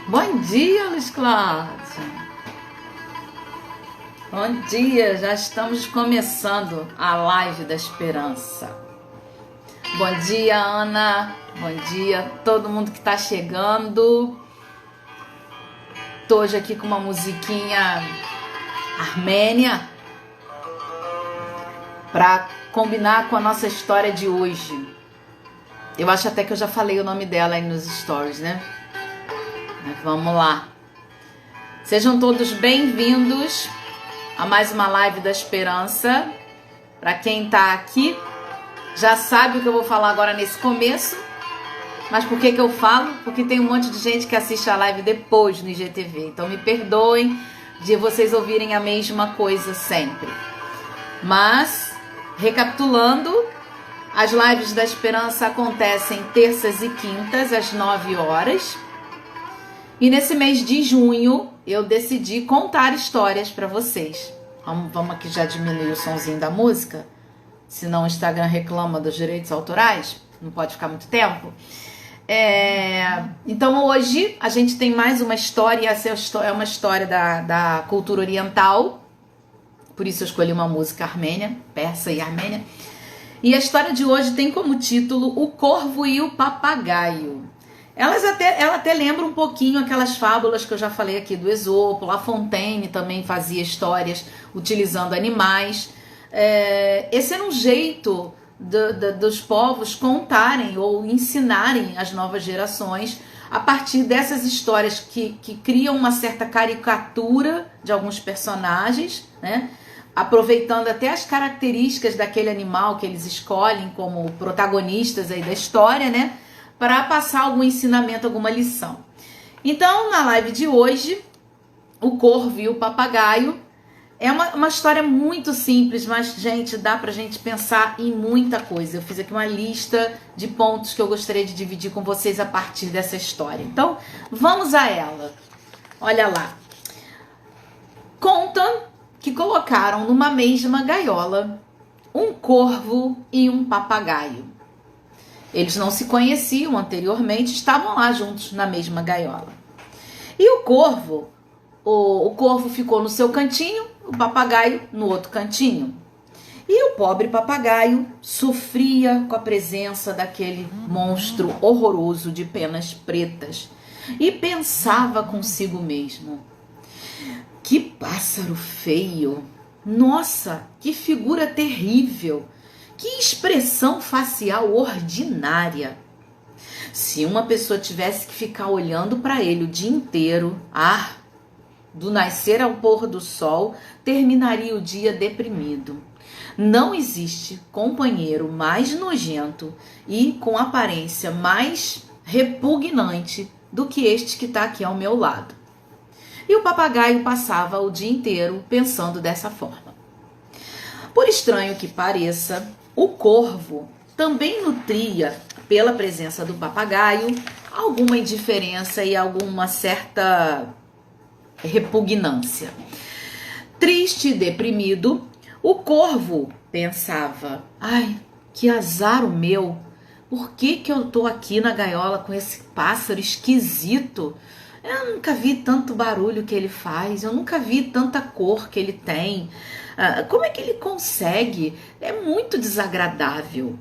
Bom dia, Luiz Cláudio. Bom dia, já estamos começando a live da esperança. Bom dia, Ana. Bom dia, todo mundo que está chegando. Tô hoje aqui com uma musiquinha armênia para combinar com a nossa história de hoje. Eu acho até que eu já falei o nome dela aí nos stories, né? Mas vamos lá. Sejam todos bem-vindos a mais uma live da esperança. Para quem tá aqui, já sabe o que eu vou falar agora nesse começo. Mas por que eu falo? Porque tem um monte de gente que assiste a live depois no IGTV. Então me perdoem de vocês ouvirem a mesma coisa sempre. Mas, recapitulando, as lives da esperança acontecem terças e quintas às 9 horas. E nesse mês de junho eu decidi contar histórias para vocês. Vamos aqui já diminuir o sonzinho da música, senão o Instagram reclama dos direitos autorais, não pode ficar muito tempo. Então hoje a gente tem mais uma história, essa é uma história da cultura oriental, por isso eu escolhi uma música armênia, persa e armênia. E a história de hoje tem como título O Corvo e o Papagaio. Ela até lembra um pouquinho aquelas fábulas que eu já falei aqui do Esopo. La Fontaine também fazia histórias utilizando animais. Esse era um jeito dos povos contarem ou ensinarem as novas gerações a partir dessas histórias que criam uma certa caricatura de alguns personagens, né? Aproveitando até as características daquele animal que eles escolhem como protagonistas aí da história, né? Para passar algum ensinamento, alguma lição. Então, na live de hoje, O Corvo e o Papagaio é uma história muito simples, mas, gente, dá pra gente pensar em muita coisa. Eu fiz aqui uma lista de pontos que eu gostaria de dividir com vocês a partir dessa história. Então, vamos a ela. Olha lá. Contam que colocaram numa mesma gaiola um corvo e um papagaio. Eles não se conheciam anteriormente, estavam lá juntos na mesma gaiola. E o corvo ficou no seu cantinho, o papagaio no outro cantinho. E o pobre papagaio sofria com a presença daquele monstro horroroso de penas pretas e pensava consigo mesmo: que pássaro feio! Nossa, que figura terrível! Que expressão facial ordinária! Se uma pessoa tivesse que ficar olhando para ele o dia inteiro, do nascer ao pôr do sol, terminaria o dia deprimido. Não existe companheiro mais nojento e com aparência mais repugnante do que este que está aqui ao meu lado. E o papagaio passava o dia inteiro pensando dessa forma. Por estranho que pareça, o corvo também nutria, pela presença do papagaio, alguma indiferença e alguma certa repugnância. Triste e deprimido, o corvo pensava: ai, que azar o meu! Por que eu tô aqui na gaiola com esse pássaro esquisito? Eu nunca vi tanto barulho que ele faz, eu nunca vi tanta cor que ele tem. Como é que ele consegue? É muito desagradável.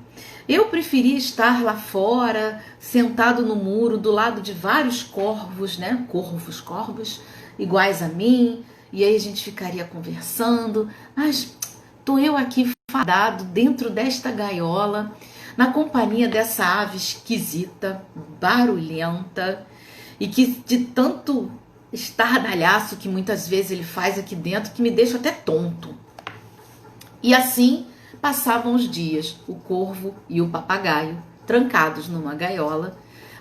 Eu preferia estar lá fora, sentado no muro, do lado de vários corvos, né? Corvos, iguais a mim. E aí a gente ficaria conversando. Mas tô eu aqui fadado dentro desta gaiola, na companhia dessa ave esquisita, barulhenta, e que de tanto estardalhaço que muitas vezes ele faz aqui dentro, que me deixa até tonto. E assim passavam os dias, o corvo e o papagaio, trancados numa gaiola,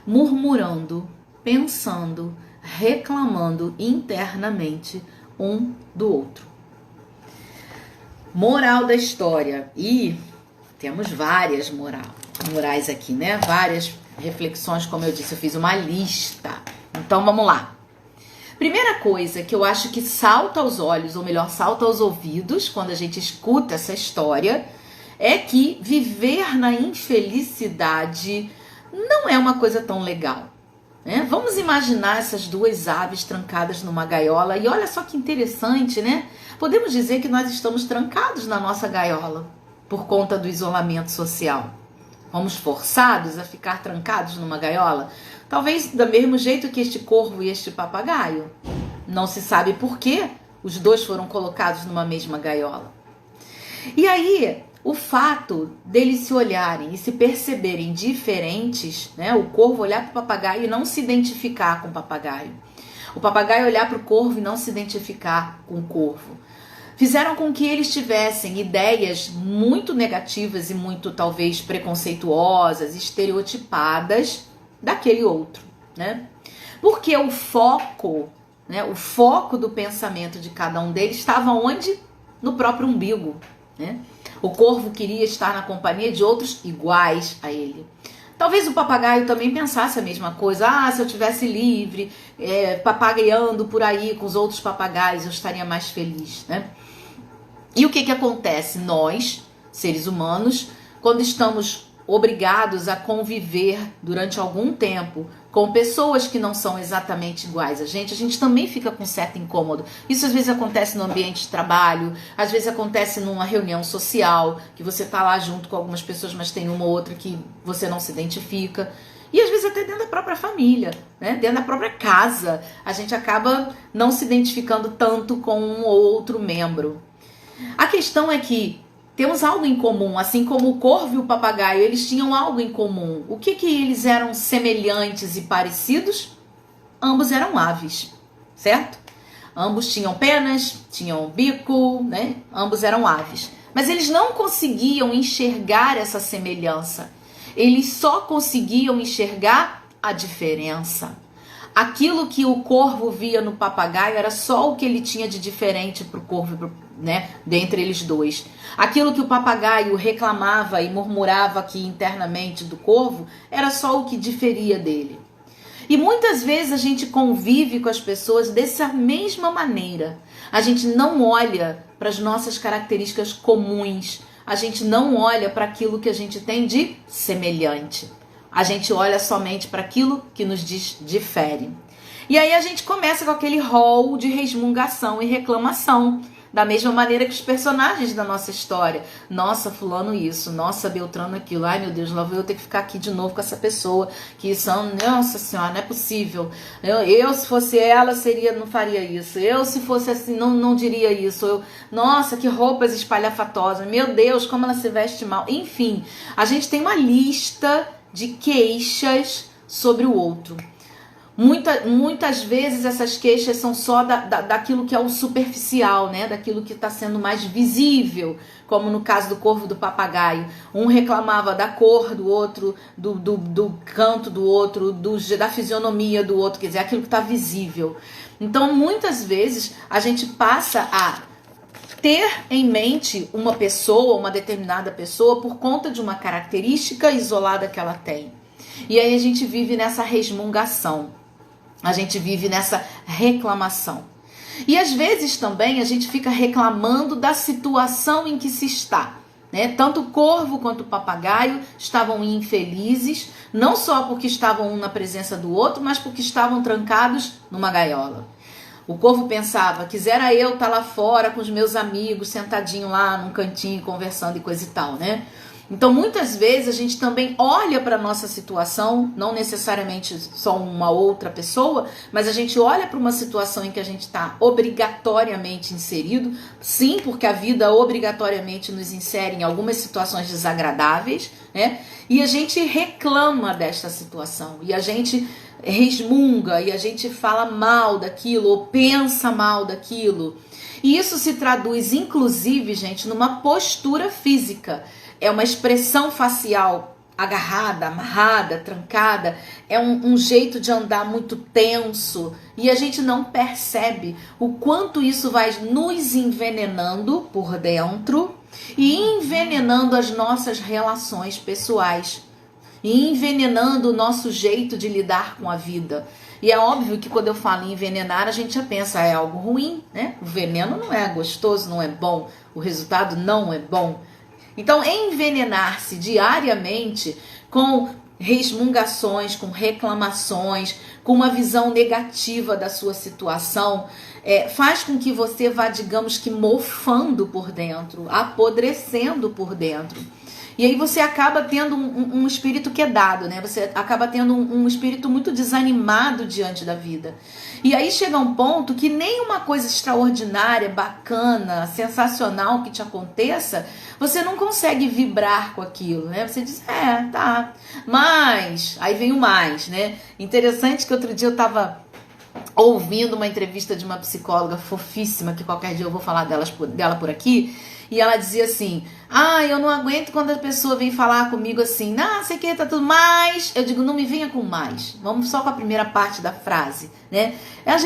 murmurando, pensando, reclamando internamente um do outro. Moral da história. E temos várias morais aqui, né? Várias reflexões, como eu disse, eu fiz uma lista. Então vamos lá. Primeira coisa que eu acho que salta aos olhos, ou melhor, salta aos ouvidos quando a gente escuta essa história, é que viver na infelicidade não é uma coisa tão legal. né? Vamos imaginar essas duas aves trancadas numa gaiola. E olha só que interessante, né? Podemos dizer que nós estamos trancados na nossa gaiola por conta do isolamento social. Fomos forçados a ficar trancados numa gaiola? Talvez do mesmo jeito que este corvo e este papagaio. Não se sabe por quê os dois foram colocados numa mesma gaiola. E aí, o fato deles se olharem e se perceberem diferentes, né? O corvo olhar para o papagaio e não se identificar com o papagaio. O papagaio olhar para o corvo e não se identificar com o corvo. Fizeram com que eles tivessem ideias muito negativas e muito, talvez, preconceituosas, estereotipadas daquele outro, né? Porque o foco, né? O foco do pensamento de cada um deles estava onde? No próprio umbigo, né? O corvo queria estar na companhia de outros iguais a ele. Talvez o papagaio também pensasse a mesma coisa. Ah, se eu tivesse livre, papagaiando por aí com os outros papagaios, eu estaria mais feliz, né? E o que acontece? Nós, seres humanos, quando estamos obrigados a conviver durante algum tempo com pessoas que não são exatamente iguais a gente também fica com certo incômodo. Isso às vezes acontece no ambiente de trabalho, às vezes acontece numa reunião social, que você tá lá junto com algumas pessoas, mas tem uma ou outra que você não se identifica. E às vezes até dentro da própria família, né? Dentro da própria casa, a gente acaba não se identificando tanto com um ou outro membro. A questão é que temos algo em comum, assim como o corvo e o papagaio, eles tinham algo em comum. O que eles eram semelhantes e parecidos? Ambos eram aves, certo? Ambos tinham penas, tinham bico, né? Ambos eram aves. Mas eles não conseguiam enxergar essa semelhança. Eles só conseguiam enxergar a diferença. Aquilo que o corvo via no papagaio era só o que ele tinha de diferente para o corvo, né, dentre eles dois. Aquilo que o papagaio reclamava e murmurava aqui internamente do corvo era só o que diferia dele. E muitas vezes a gente convive com as pessoas dessa mesma maneira. A gente não olha para as nossas características comuns. A gente não olha para aquilo que a gente tem de semelhante. A gente olha somente para aquilo que nos difere. E aí a gente começa com aquele rol de resmungação e reclamação. Da mesma maneira que os personagens da nossa história. Nossa, fulano isso. Nossa, Beltrano aquilo. Ai, meu Deus, lá vou eu ter que ficar aqui de novo com essa pessoa. Que são, nossa senhora, não é possível. Eu se fosse ela, não faria isso. Eu, se fosse assim, não diria isso. Nossa, que roupas espalhafatosas. Meu Deus, como ela se veste mal. Enfim, a gente tem uma lista de queixas sobre o outro. Muitas vezes essas queixas são só daquilo que é o superficial, né? Daquilo que está sendo mais visível, como no caso do corvo e do papagaio. Um reclamava da cor do outro, do canto do outro, da fisionomia do outro, quer dizer, aquilo que está visível. Então, muitas vezes, a gente passa a ter em mente uma pessoa, uma determinada pessoa, por conta de uma característica isolada que ela tem. E aí a gente vive nessa resmungação. A gente vive nessa reclamação. E às vezes também a gente fica reclamando da situação em que se está, né? Tanto o corvo quanto o papagaio estavam infelizes, não só porque estavam um na presença do outro, mas porque estavam trancados numa gaiola. O corvo pensava, quisera eu estar lá fora com os meus amigos, sentadinho lá num cantinho, conversando e coisa e tal, né? Então, muitas vezes, a gente também olha para a nossa situação, não necessariamente só uma outra pessoa, mas a gente olha para uma situação em que a gente está obrigatoriamente inserido, sim, porque a vida obrigatoriamente nos insere em algumas situações desagradáveis, né? E a gente reclama desta situação, e a gente resmunga, e a gente fala mal daquilo, ou pensa mal daquilo. E isso se traduz, inclusive, gente, numa postura física. É uma expressão facial agarrada, amarrada, trancada. É um jeito de andar muito tenso. E a gente não percebe o quanto isso vai nos envenenando por dentro e envenenando as nossas relações pessoais. E envenenando o nosso jeito de lidar com a vida. E é óbvio que quando eu falo em envenenar, a gente já pensa, é algo ruim, né? O veneno não é gostoso, não é bom. O resultado não é bom. Então, envenenar-se diariamente com resmungações, com reclamações, com uma visão negativa da sua situação, faz com que você vá, digamos que, mofando por dentro, apodrecendo por dentro. E aí você acaba tendo um espírito quedado, né? Você acaba tendo um espírito muito desanimado diante da vida. E aí chega um ponto que nem uma coisa extraordinária, bacana, sensacional que te aconteça, você não consegue vibrar com aquilo, né? Você diz, tá. Mas, aí vem o mais, né? Interessante que outro dia eu tava ouvindo uma entrevista de uma psicóloga fofíssima, que qualquer dia eu vou falar dela por aqui, e ela dizia assim, eu não aguento quando a pessoa vem falar comigo assim, sei que tá tudo mais, eu digo, não me venha com mais, vamos só com a primeira parte da frase, né?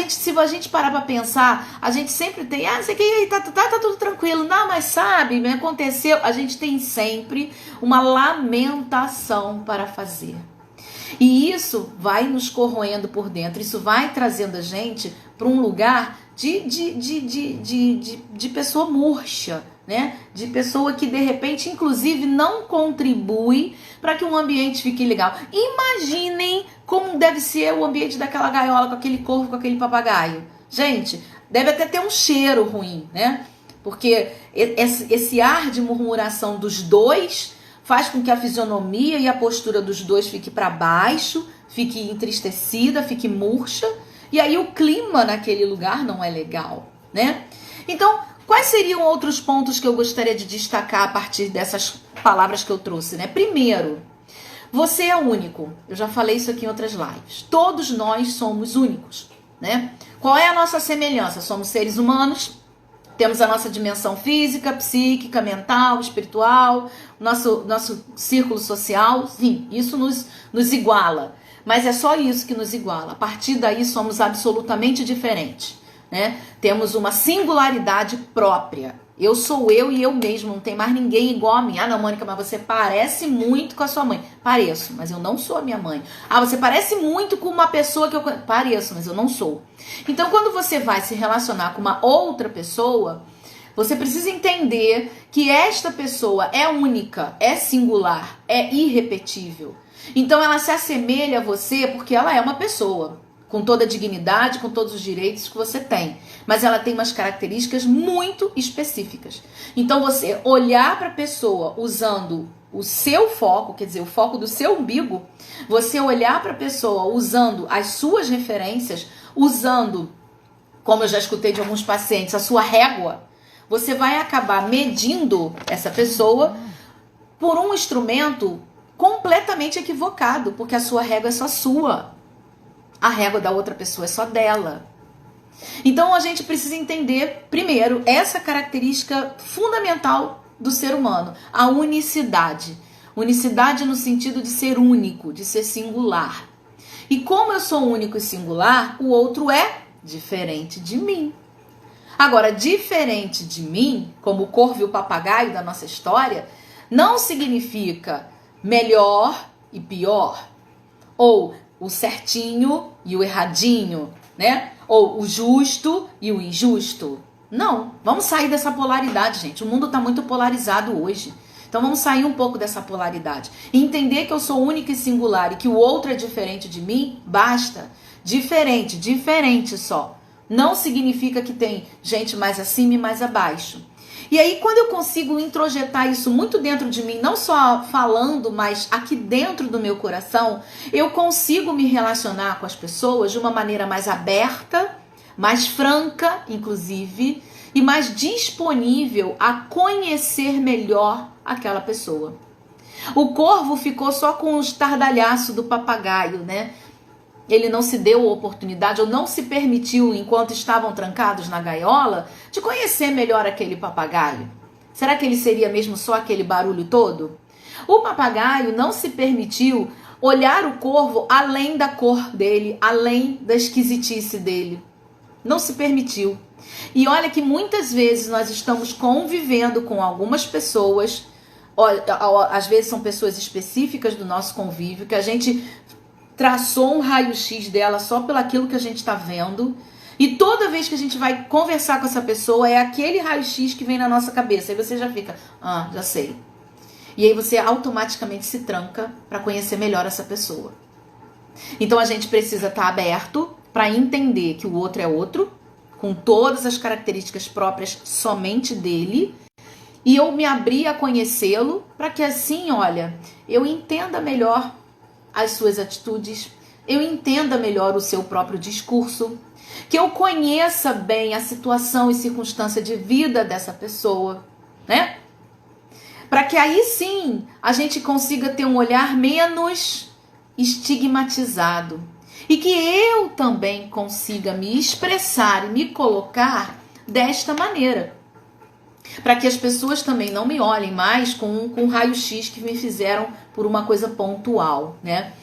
Se a gente parar pra pensar, a gente sempre tem, sei que tá tudo tranquilo, não, mas sabe, me aconteceu, a gente tem sempre uma lamentação para fazer. E isso vai nos corroendo por dentro, isso vai trazendo a gente para um lugar de pessoa murcha, né? De pessoa que de repente, inclusive, não contribui para que um ambiente fique legal. Imaginem como deve ser o ambiente daquela gaiola com aquele corvo, com aquele papagaio. Gente, deve até ter um cheiro ruim, né? Porque esse ar de murmuração dos dois faz com que a fisionomia e a postura dos dois fique para baixo, fique entristecida, fique murcha, e aí o clima naquele lugar não é legal, né? Então, quais seriam outros pontos que eu gostaria de destacar a partir dessas palavras que eu trouxe, né? Primeiro, você é único. Eu já falei isso aqui em outras lives. Todos nós somos únicos, né? Qual é a nossa semelhança? Somos seres humanos. Temos a nossa dimensão física, psíquica, mental, espiritual, nosso círculo social. Sim, isso nos iguala. Mas é só isso que nos iguala. A partir daí somos absolutamente diferentes, né? Temos uma singularidade própria. Eu sou eu e eu mesmo, não tem mais ninguém igual a mim. Não, Mônica, mas você parece muito com a sua mãe. Pareço, mas eu não sou a minha mãe. Você parece muito com uma pessoa que eu conheço. Pareço, mas eu não sou. Então, quando você vai se relacionar com uma outra pessoa, você precisa entender que esta pessoa é única, é singular, é irrepetível. Então, ela se assemelha a você porque ela é uma pessoa, com toda a dignidade, com todos os direitos que você tem. Mas ela tem umas características muito específicas. Então, você olhar para a pessoa usando o seu foco, quer dizer, o foco do seu umbigo, você olhar para a pessoa usando as suas referências, usando, como eu já escutei de alguns pacientes, a sua régua, você vai acabar medindo essa pessoa por um instrumento completamente equivocado, porque a sua régua é só sua. A régua da outra pessoa é só dela. Então a gente precisa entender, primeiro, essa característica fundamental do ser humano, a unicidade. Unicidade no sentido de ser único, de ser singular. E como eu sou único e singular, o outro é diferente de mim. Agora, diferente de mim, como o corvo e o papagaio da nossa história, não significa melhor e pior, ou o certinho e o erradinho, né? Ou o justo e o injusto. Não, vamos sair dessa polaridade, gente. O mundo está muito polarizado hoje. Então vamos sair um pouco dessa polaridade. E entender que eu sou única e singular e que o outro é diferente de mim, basta. Diferente só. Não significa que tem gente mais acima e mais abaixo. E aí, quando eu consigo introjetar isso muito dentro de mim, não só falando, mas aqui dentro do meu coração, eu consigo me relacionar com as pessoas de uma maneira mais aberta, mais franca, inclusive, e mais disponível a conhecer melhor aquela pessoa. O corvo ficou só com o estardalhaço do papagaio, né? Ele não se deu a oportunidade ou não se permitiu, enquanto estavam trancados na gaiola, de conhecer melhor aquele papagaio. Será que ele seria mesmo só aquele barulho todo? O papagaio não se permitiu olhar o corvo além da cor dele, além da esquisitice dele. Não se permitiu. E olha que muitas vezes nós estamos convivendo com algumas pessoas, às vezes são pessoas específicas do nosso convívio, que a gente traçou um raio-x dela só pelo aquilo que a gente está vendo. E toda vez que a gente vai conversar com essa pessoa, é aquele raio-x que vem na nossa cabeça. Aí você já fica, já sei. E aí você automaticamente se tranca para conhecer melhor essa pessoa. Então a gente precisa estar aberto para entender que o outro é outro, com todas as características próprias somente dele, e eu me abrir a conhecê-lo para que assim, olha, eu entenda melhor as suas atitudes, eu entenda melhor o seu próprio discurso, que eu conheça bem a situação e circunstância de vida dessa pessoa, né? Para que aí sim a gente consiga ter um olhar menos estigmatizado e que eu também consiga me expressar e me colocar desta maneira, para que as pessoas também não me olhem mais com um raio-x que me fizeram por uma coisa pontual, né?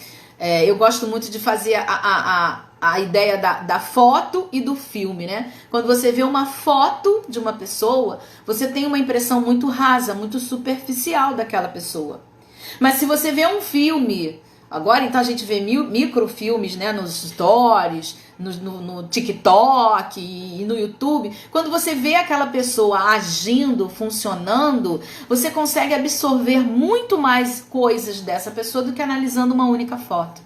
Eu gosto muito de fazer a ideia da foto e do filme, né? Quando você vê uma foto de uma pessoa, você tem uma impressão muito rasa, muito superficial daquela pessoa. Mas se você vê um filme, agora então a gente vê microfilmes, né, nos stories, no TikTok e no YouTube, quando você vê aquela pessoa agindo, funcionando, você consegue absorver muito mais coisas dessa pessoa do que analisando uma única foto.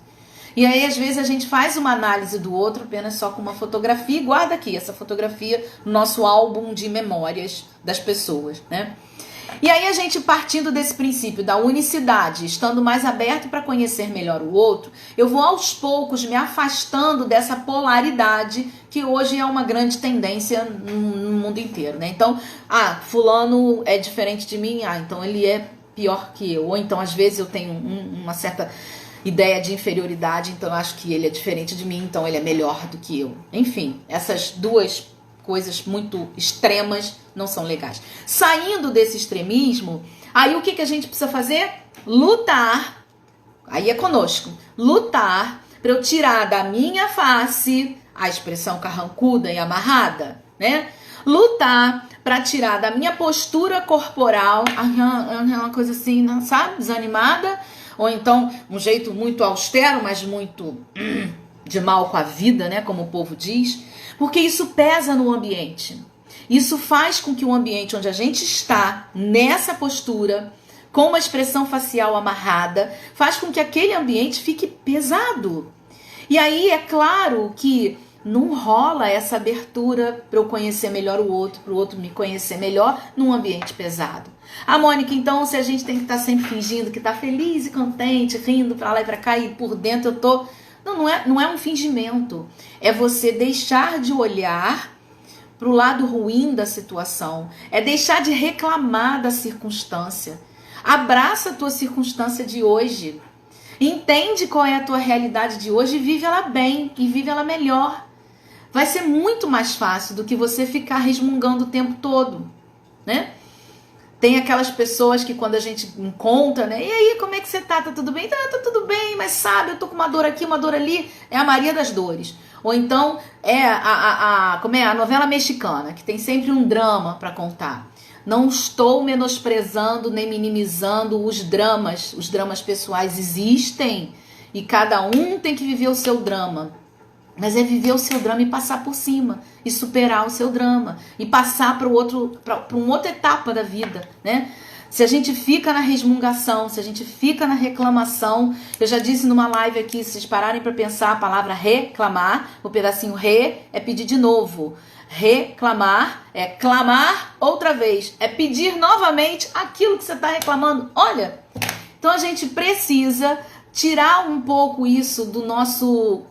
E aí, às vezes, a gente faz uma análise do outro apenas só com uma fotografia e guarda aqui essa fotografia no nosso álbum de memórias das pessoas, né? E aí, a gente partindo desse princípio da unicidade, estando mais aberto para conhecer melhor o outro, eu vou aos poucos me afastando dessa polaridade que hoje é uma grande tendência no mundo inteiro, né? Então, fulano é diferente de mim, então ele é pior que eu. Ou então, às vezes, eu tenho uma certa ideia de inferioridade, então eu acho que ele é diferente de mim, então ele é melhor do que eu. Enfim, essas duas coisas muito extremas não são legais. Saindo desse extremismo, aí o que a gente precisa fazer? Lutar, aí é conosco, lutar para eu tirar da minha face a expressão carrancuda e amarrada, né? Lutar para tirar da minha postura corporal, uma coisa assim, sabe, desanimada, ou então um jeito muito austero, mas muito de mal com a vida, né, como o povo diz, porque isso pesa no ambiente. Isso faz com que o ambiente onde a gente está, nessa postura, com uma expressão facial amarrada, faz com que aquele ambiente fique pesado. E aí é claro que não rola essa abertura para eu conhecer melhor o outro, para o outro me conhecer melhor num ambiente pesado. Mônica, então, se a gente tem que estar sempre fingindo que está feliz e contente, rindo para lá e para cá, e por dentro eu tô... Não é um fingimento. É você deixar de olhar para o lado ruim da situação. É deixar de reclamar da circunstância. Abraça a tua circunstância de hoje. Entende qual é a tua realidade de hoje e vive ela bem, e vive ela melhor. Vai ser muito mais fácil do que você ficar resmungando o tempo todo, né? Tem aquelas pessoas que quando a gente encontra, né? E aí, como é que você tá? Tá tudo bem? Tá tudo bem, mas sabe, eu tô com uma dor aqui, uma dor ali. É a Maria das Dores. Ou então é a novela mexicana, que tem sempre um drama para contar. Não estou menosprezando nem minimizando os dramas pessoais existem e cada um tem que viver o seu drama. Mas é viver o seu drama e passar por cima, e superar o seu drama, e passar para uma outra etapa da vida, né? Se a gente fica na resmungação, se a gente fica na reclamação, eu já disse numa live aqui, se vocês pararem para pensar, a palavra reclamar, o pedacinho re é pedir de novo. Reclamar é clamar outra vez, é pedir novamente aquilo que você está reclamando. Olha, então a gente precisa tirar um pouco isso do nosso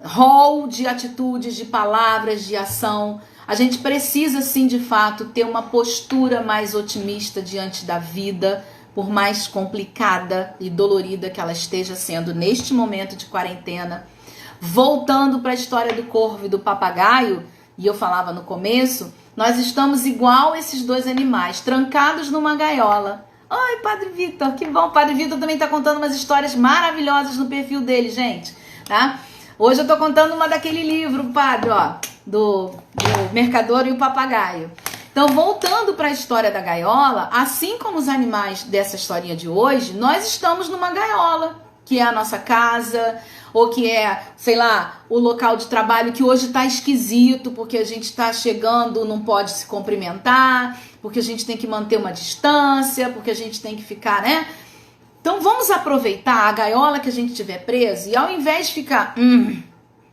rol de atitudes, de palavras, de ação. A gente precisa, sim, de fato, ter uma postura mais otimista diante da vida, por mais complicada e dolorida que ela esteja sendo neste momento de quarentena. Voltando para a história do corvo e do papagaio, e eu falava no começo, nós estamos igual esses dois animais, trancados numa gaiola. Oi, Padre Vitor, que bom. Padre Vitor também está contando umas histórias maravilhosas no perfil dele, gente, tá? Hoje eu tô contando uma daquele livro, Padre, ó, do Mercador e o Papagaio. Então, voltando para a história da gaiola, assim como os animais dessa historinha de hoje, nós estamos numa gaiola, que é a nossa casa, ou que é, sei lá, o local de trabalho que hoje tá esquisito, porque a gente tá chegando, não pode se cumprimentar, porque a gente tem que manter uma distância, porque a gente tem que ficar, né? Então vamos aproveitar a gaiola que a gente tiver preso e ao invés de ficar,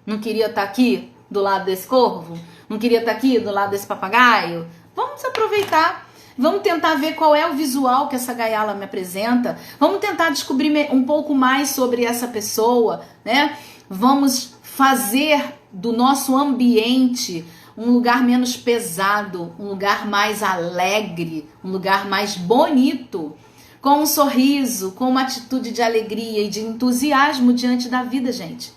não queria estar aqui do lado desse corvo, não queria estar aqui do lado desse papagaio, vamos aproveitar. Vamos tentar ver qual é o visual que essa gaiola me apresenta. Vamos tentar descobrir um pouco mais sobre essa pessoa, né? Vamos fazer do nosso ambiente um lugar menos pesado, um lugar mais alegre, um lugar mais bonito, com um sorriso, com uma atitude de alegria e de entusiasmo diante da vida, gente.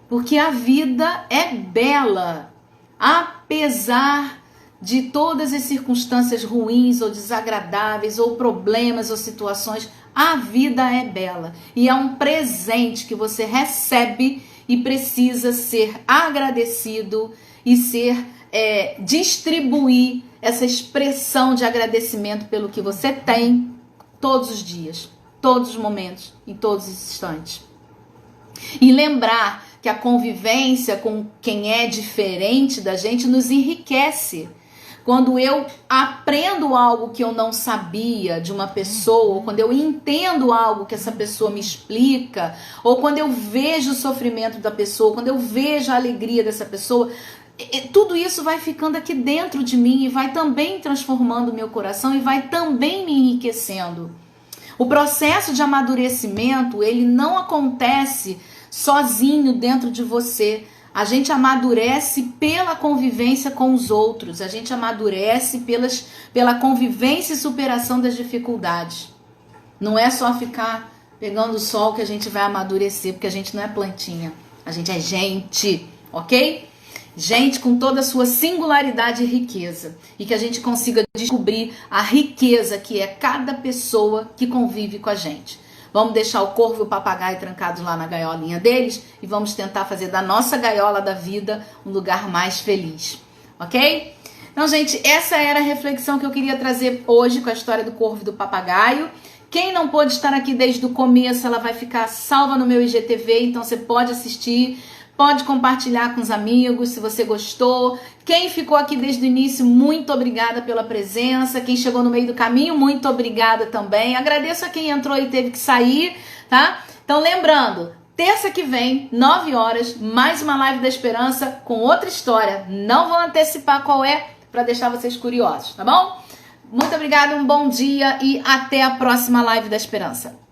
Porque a vida é bela, apesar de todas as circunstâncias ruins ou desagradáveis, ou problemas ou situações, a vida é bela. E é um presente que você recebe e precisa ser agradecido e distribuir essa expressão de agradecimento pelo que você tem todos os dias, todos os momentos, em todos os instantes. E lembrar que a convivência com quem é diferente da gente nos enriquece. Quando eu aprendo algo que eu não sabia de uma pessoa, ou quando eu entendo algo que essa pessoa me explica, ou quando eu vejo o sofrimento da pessoa, quando eu vejo a alegria dessa pessoa, tudo isso vai ficando aqui dentro de mim e vai também transformando o meu coração e vai também me enriquecendo. O processo de amadurecimento, ele não acontece sozinho dentro de você. A gente amadurece pela convivência com os outros. A gente amadurece pela convivência e superação das dificuldades. Não é só ficar pegando o sol que a gente vai amadurecer, porque a gente não é plantinha. A gente é gente, ok? Gente com toda a sua singularidade e riqueza. E que a gente consiga descobrir a riqueza que é cada pessoa que convive com a gente. Vamos deixar o corvo e o papagaio trancados lá na gaiolinha deles e vamos tentar fazer da nossa gaiola da vida um lugar mais feliz, ok? Então, gente, essa era a reflexão que eu queria trazer hoje com a história do corvo e do papagaio. Quem não pôde estar aqui desde o começo, ela vai ficar salva no meu IGTV, então você pode assistir. Pode compartilhar com os amigos se você gostou. Quem ficou aqui desde o início, muito obrigada pela presença. Quem chegou no meio do caminho, muito obrigada também. Agradeço a quem entrou e teve que sair, tá? Então lembrando, terça que vem, 9 horas, mais uma live da esperança com outra história. Não vou antecipar qual é, para deixar vocês curiosos, tá bom? Muito obrigada, um bom dia e até a próxima live da esperança.